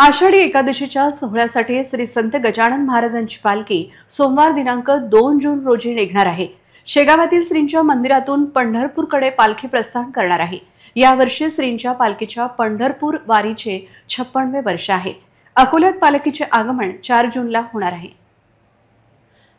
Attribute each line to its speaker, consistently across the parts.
Speaker 1: आषाढी एकादशीच्या सोहळ्यासाठी श्री संत गजानन महाराजांची पालखी सोमवार दिनांक 2 जून रोजी निघणार आहे। शेगावातील श्रींच्या मंदिरातून पंढरपूरकडे पालखी प्रस्थान करणार आहे। यावर्षी श्रींच्या पालखीच्या पंढरपूर वारीचे 56वे वर्ष आहे। अकोल्यात पालखीचे आगमन 4 जूनला होणार आहे।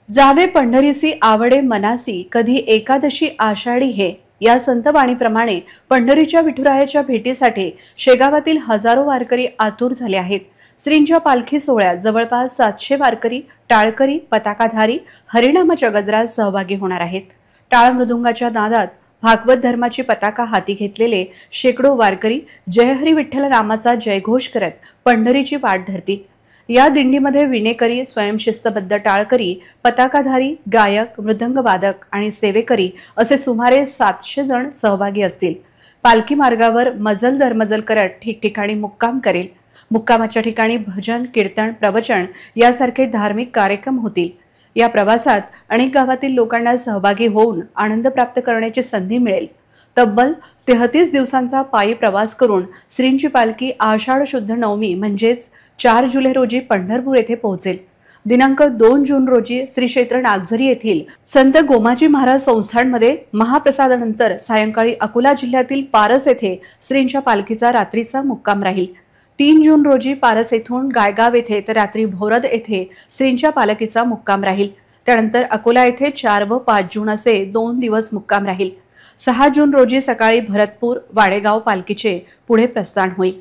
Speaker 1: जावे पंढरीसी आवडे मनासी कधी एकादशी आषाढी हे या संतवाणीप्रमाणे पंढरीच्या विठुरायाच्या भेटीसाठी शेगावातील हजारो वारकरी आतुर झाले आहेत। श्रींच्या पालखी सोहळ्यात जवळपास 700 वारकरी, टाळकरी, पताकाधारी हरिनामाच्या गजरात सहभागी होणार आहेत। टाळ मृदुंगाच्या नादात भागवत धर्माची पताका हाती घेतलेले शेकडो वारकरी जय हरी विठ्ठल रामाचा जयघोष करत पंढरीची वाट धरतील। या दिंडीमध्ये विणेकरी, स्वयंशिस्तबद्ध टाळकरी, पताकाधारी, गायक, मृदंगवादक आणि सेवेकरी असे सुमारे 700 जण सहभागी असतील। पालखी मार्गावर मजल दरमजल करत ठिकठिकाणी मुक्काम करेल। मुक्कामाच्या ठिकाणी भजन, कीर्तन, प्रवचन यासारखे धार्मिक कार्यक्रम होतील। या प्रवासात अनेक गावातील लोकांना सहभागी होऊन आनंद प्राप्त करण्याची संधी मिळेल। तब्बल 33 दिवसांचा पायी प्रवास करून श्रींची पालखी आषाढ शुद्ध नवमी म्हणजेच 4 जुलै रोजी पंढरपूर येथे पोहोचेल। दिनांक 2 जून रोजी श्री क्षेत्र नागझरी येथील संत गोमाजी महाराज संस्थानमध्ये महाप्रसादानंतर सायंकाळी अकोला जिल्ह्यातील पारस येथे श्रींच्या पालखीचा रात्रीचा मुक्काम राहील। 3 जून रोजी पारस येथून गायगाव येथे तर रात्री भोरद येथे श्रींच्या पालखीचा मुक्काम राहील। त्यानंतर अकोला येथे 4 व 5 जून असे 2 दिवस मुक्काम राहील। 6 जून रोजी सकाळी भरतपूर, वाडेगाव पालखीचे पुढे प्रस्थान होईल।